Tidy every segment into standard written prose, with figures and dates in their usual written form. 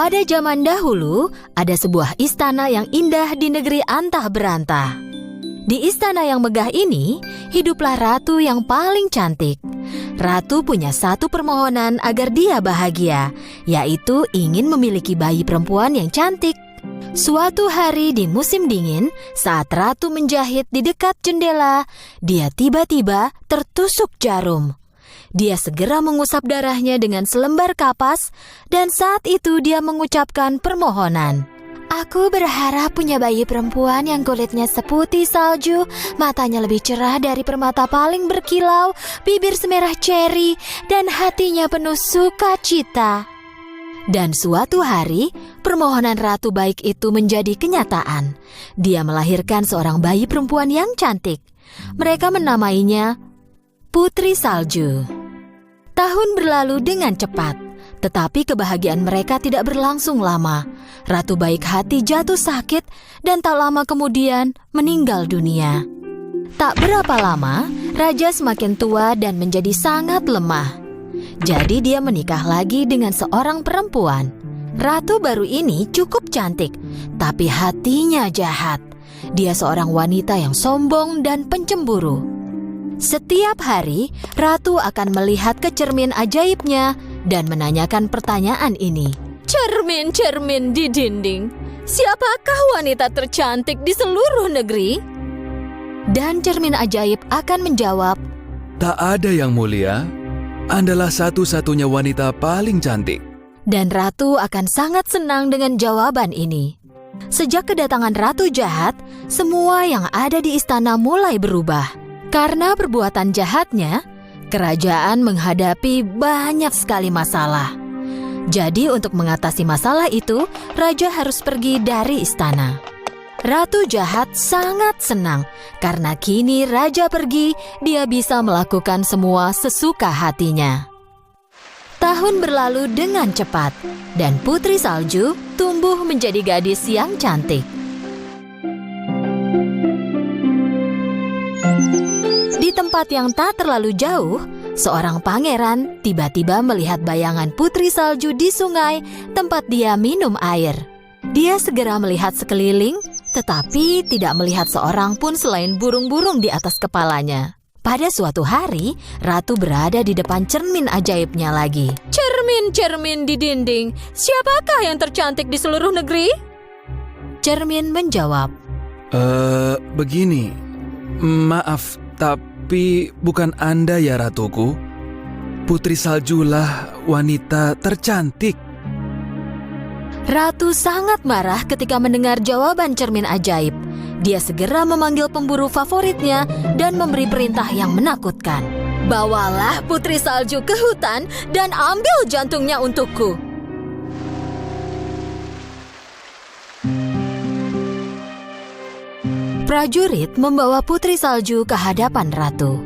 Pada zaman dahulu, ada sebuah istana yang indah di negeri antah berantah. Di istana yang megah ini, hiduplah ratu yang paling cantik. Ratu punya satu permohonan agar dia bahagia, yaitu ingin memiliki bayi perempuan yang cantik. Suatu hari di musim dingin, saat ratu menjahit di dekat jendela, dia tiba-tiba tertusuk jarum. Dia segera mengusap darahnya dengan selembar kapas, dan saat itu dia mengucapkan permohonan. Aku berharap punya bayi perempuan yang kulitnya seputih salju, matanya lebih cerah dari permata paling berkilau, bibir semerah ceri, dan hatinya penuh sukacita. Dan suatu hari, permohonan ratu baik itu menjadi kenyataan. Dia melahirkan seorang bayi perempuan yang cantik. Mereka menamainya Putri Salju. Tahun berlalu dengan cepat, tetapi kebahagiaan mereka tidak berlangsung lama. Ratu baik hati jatuh sakit dan tak lama kemudian meninggal dunia. Tak berapa lama, raja semakin tua dan menjadi sangat lemah. Jadi dia menikah lagi dengan seorang perempuan. Ratu baru ini cukup cantik, tapi hatinya jahat. Dia seorang wanita yang sombong dan pencemburu. Setiap hari, ratu akan melihat ke cermin ajaibnya dan menanyakan pertanyaan ini. Cermin-cermin di dinding, siapakah wanita tercantik di seluruh negeri? Dan cermin ajaib akan menjawab, Tak ada yang mulia, Andalah satu-satunya wanita paling cantik. dan ratu akan sangat senang dengan jawaban ini. Sejak kedatangan ratu jahat, semua yang ada di istana mulai berubah. Karena perbuatan jahatnya, kerajaan menghadapi banyak sekali masalah. Jadi untuk mengatasi masalah itu, raja harus pergi dari istana. Ratu jahat sangat senang karena kini raja pergi, dia bisa melakukan semua sesuka hatinya. Tahun berlalu dengan cepat dan Putri Salju tumbuh menjadi gadis yang cantik. Di tempat yang tak terlalu jauh, seorang pangeran tiba-tiba melihat bayangan Putri Salju di sungai tempat dia minum air. Dia segera melihat sekeliling, tetapi tidak melihat seorang pun selain burung-burung di atas kepalanya. Pada suatu hari, ratu berada di depan cermin ajaibnya lagi. Cermin-cermin di dinding, siapakah yang tercantik di seluruh negeri? Cermin menjawab, Begini, maaf, tapi bukan Anda ya ratuku. Putri Saljulah wanita tercantik. Ratu sangat marah ketika mendengar jawaban cermin ajaib. Dia segera memanggil pemburu favoritnya dan memberi perintah yang menakutkan. Bawalah Putri Salju ke hutan dan ambil jantungnya untukku. Prajurit membawa Putri Salju ke hadapan ratu.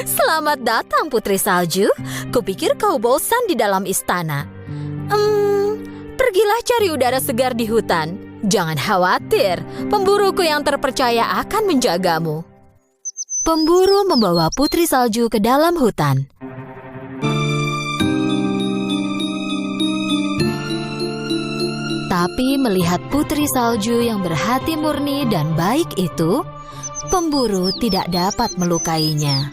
Selamat datang Putri Salju. Kupikir kau bosan di dalam istana. Pergilah cari udara segar di hutan. Jangan khawatir, pemburuku yang terpercaya akan menjagamu. Pemburu membawa Putri Salju ke dalam hutan. Tapi melihat Putri Salju yang berhati murni dan baik itu, pemburu tidak dapat melukainya.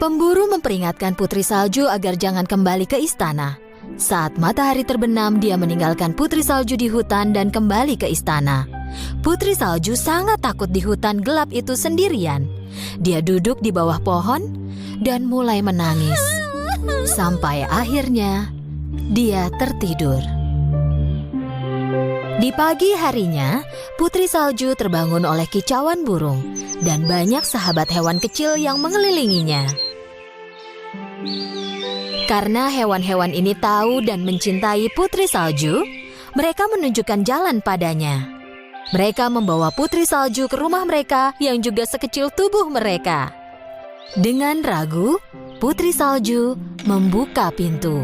Pemburu memperingatkan Putri Salju agar jangan kembali ke istana. Saat matahari terbenam, dia meninggalkan Putri Salju di hutan dan kembali ke istana. Putri Salju sangat takut di hutan gelap itu sendirian. Dia duduk di bawah pohon dan mulai menangis. Sampai akhirnya, dia tertidur. Di pagi harinya, Putri Salju terbangun oleh kicauan burung dan banyak sahabat hewan kecil yang mengelilinginya. Karena hewan-hewan ini tahu dan mencintai Putri Salju, mereka menunjukkan jalan padanya. Mereka membawa Putri Salju ke rumah mereka yang juga sekecil tubuh mereka. Dengan ragu, Putri Salju membuka pintu.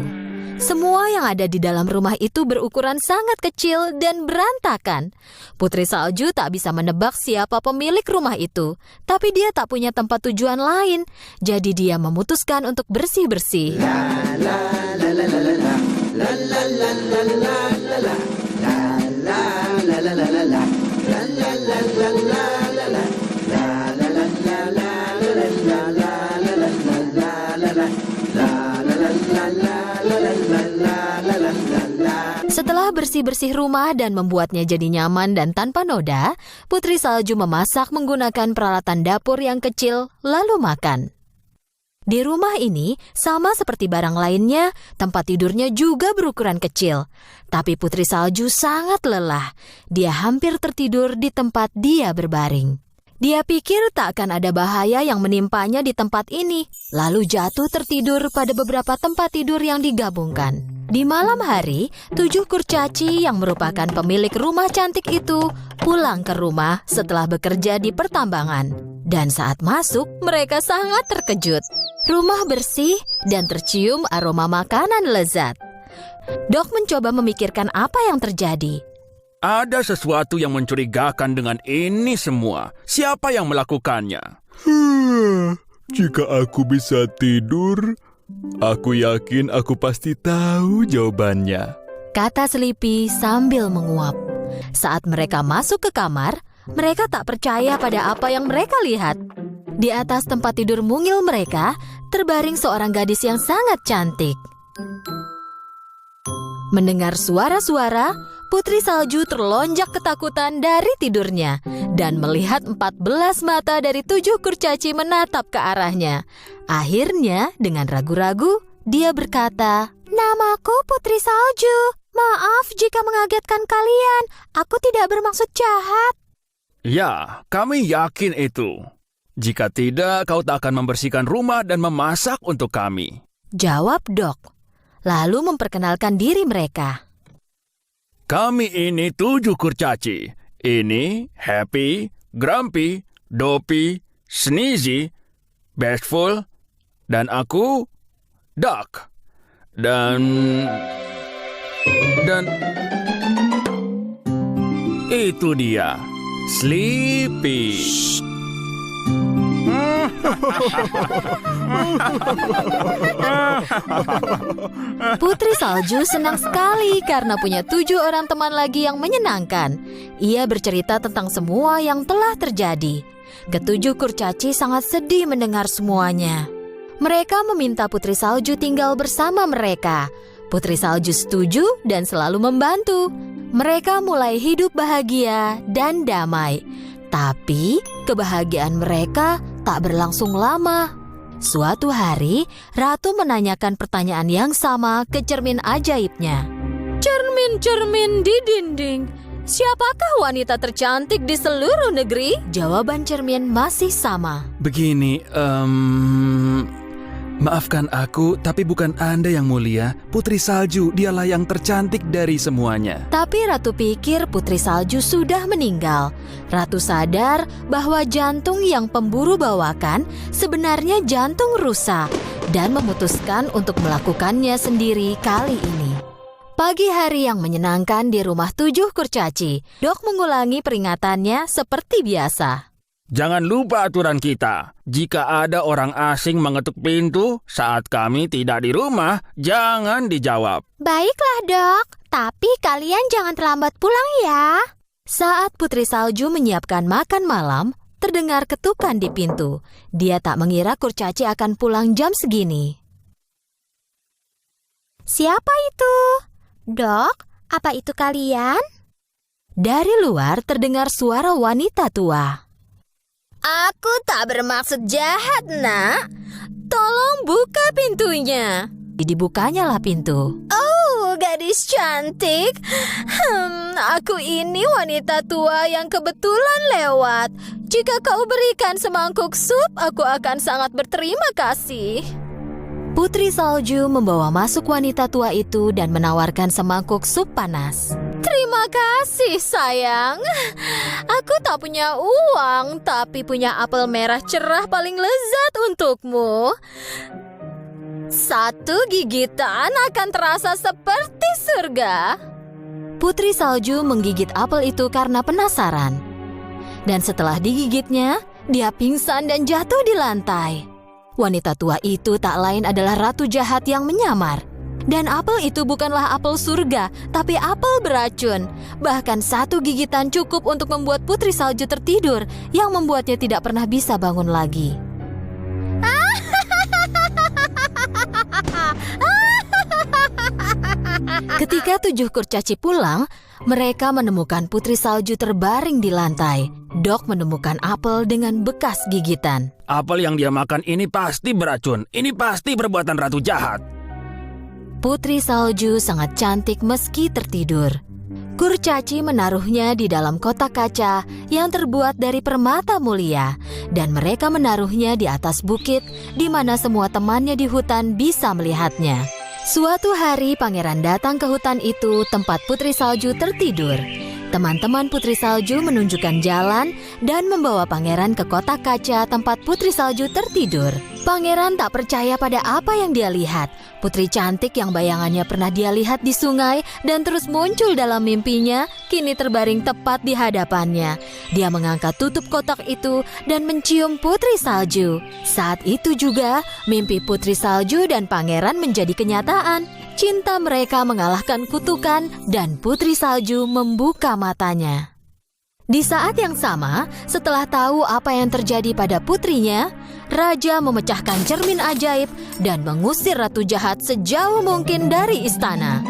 Semua yang ada di dalam rumah itu berukuran sangat kecil dan berantakan. Putri Salju tak bisa menebak siapa pemilik rumah itu, tapi dia tak punya tempat tujuan lain. Jadi dia memutuskan untuk bersih-bersih. Setelah bersih-bersih rumah dan membuatnya jadi nyaman dan tanpa noda, Putri Salju memasak menggunakan peralatan dapur yang kecil, lalu makan. Di rumah ini, sama seperti barang lainnya, tempat tidurnya juga berukuran kecil. Tapi Putri Salju sangat lelah. Dia hampir tertidur di tempat dia berbaring. Dia pikir tak akan ada bahaya yang menimpanya di tempat ini, lalu jatuh tertidur pada beberapa tempat tidur yang digabungkan. Di malam hari, 7 kurcaci yang merupakan pemilik rumah cantik itu pulang ke rumah setelah bekerja di pertambangan. Dan saat masuk, mereka sangat terkejut. Rumah bersih dan tercium aroma makanan lezat. Dok mencoba memikirkan apa yang terjadi. Ada sesuatu yang mencurigakan dengan ini semua. Siapa yang melakukannya? Jika aku bisa tidur, aku yakin aku pasti tahu jawabannya. Kata Sleepy sambil menguap. Saat mereka masuk ke kamar, mereka tak percaya pada apa yang mereka lihat. Di atas tempat tidur mungil mereka, terbaring seorang gadis yang sangat cantik. Mendengar suara-suara, Putri Salju terlonjak ketakutan dari tidurnya dan melihat 14 mata dari 7 kurcaci menatap ke arahnya. Akhirnya, dengan ragu-ragu, dia berkata, "Namaku Putri Salju. Maaf jika mengagetkan kalian. Aku tidak bermaksud jahat." Ya, kami yakin itu. Jika tidak, kau tak akan membersihkan rumah dan memasak untuk kami. Jawab Dok. Lalu memperkenalkan diri mereka. Kami ini 7 kurcaci. Ini Happy, Grumpy, Dopey, Sneezy, Bashful, dan aku, Duck. Dan itu dia, Sleepy. Putri Salju senang sekali karena punya 7 orang teman lagi yang menyenangkan. Ia bercerita tentang semua yang telah terjadi. Ketujuh kurcaci sangat sedih mendengar semuanya. Mereka meminta Putri Salju tinggal bersama mereka. Putri Salju setuju dan selalu membantu. Mereka mulai hidup bahagia dan damai. Tapi kebahagiaan mereka tak berlangsung lama. Suatu hari, Ratu menanyakan pertanyaan yang sama ke cermin ajaibnya. "Cermin-cermin di dinding, siapakah wanita tercantik di seluruh negeri?" Jawaban cermin masih sama. Begini, maafkan aku, tapi bukan Anda yang mulia. Putri Salju, dialah yang tercantik dari semuanya. Tapi Ratu pikir Putri Salju sudah meninggal. Ratu sadar bahwa jantung yang pemburu bawakan sebenarnya jantung rusa dan memutuskan untuk melakukannya sendiri kali ini. Pagi hari yang menyenangkan di rumah 7 kurcaci. Dok mengulangi peringatannya seperti biasa. Jangan lupa aturan kita. Jika ada orang asing mengetuk pintu saat kami tidak di rumah, jangan dijawab. Baiklah Dok, tapi kalian jangan terlambat pulang ya. Saat Putri Salju menyiapkan makan malam, terdengar ketukan di pintu. Dia tak mengira kurcaci akan pulang jam segini. "Siapa itu? Dok, apa itu kalian?" Dari luar terdengar suara wanita tua. "Aku tak bermaksud jahat, Nak. Tolong buka pintunya." Dibukanya lah pintu. "Oh, gadis cantik. Aku ini wanita tua yang kebetulan lewat. Jika kau berikan semangkuk sup, aku akan sangat berterima kasih." Putri Salju membawa masuk wanita tua itu dan menawarkan semangkuk sup panas. "Terima kasih, sayang. Aku tak punya uang, tapi punya apel merah cerah paling lezat untukmu." Satu gigitan akan terasa seperti surga. Putri Salju menggigit apel itu karena penasaran. Dan setelah digigitnya, dia pingsan dan jatuh di lantai. Wanita tua itu tak lain adalah ratu jahat yang menyamar. Dan apel itu bukanlah apel surga, tapi apel beracun. Bahkan satu gigitan cukup untuk membuat Putri Salju tertidur, yang membuatnya tidak pernah bisa bangun lagi. Ketika 7 kurcaci pulang, mereka menemukan Putri Salju terbaring di lantai. Dok menemukan apel dengan bekas gigitan. Apel yang dia makan ini pasti beracun. Ini pasti perbuatan ratu jahat. Putri Salju sangat cantik meski tertidur. Kurcaci menaruhnya di dalam kotak kaca yang terbuat dari permata mulia, dan mereka menaruhnya di atas bukit di mana semua temannya di hutan bisa melihatnya. Suatu hari pangeran datang ke hutan itu tempat Putri Salju tertidur. Teman-teman Putri Salju menunjukkan jalan dan membawa pangeran ke kotak kaca tempat Putri Salju tertidur. Pangeran tak percaya pada apa yang dia lihat. Putri cantik yang bayangannya pernah dia lihat di sungai dan terus muncul dalam mimpinya, kini terbaring tepat di hadapannya. Dia mengangkat tutup kotak itu dan mencium Putri Salju. Saat itu juga, mimpi Putri Salju dan pangeran menjadi kenyataan. Cinta mereka mengalahkan kutukan dan Putri Salju membuka matanya. Di saat yang sama, setelah tahu apa yang terjadi pada putrinya, Raja memecahkan cermin ajaib dan mengusir ratu jahat sejauh mungkin dari istana.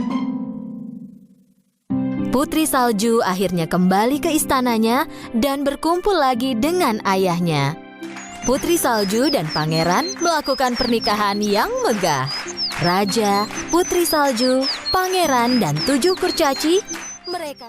Putri Salju akhirnya kembali ke istananya dan berkumpul lagi dengan ayahnya. Putri Salju dan pangeran melakukan pernikahan yang megah. Raja, Putri Salju, pangeran, dan 7 kurcaci, mereka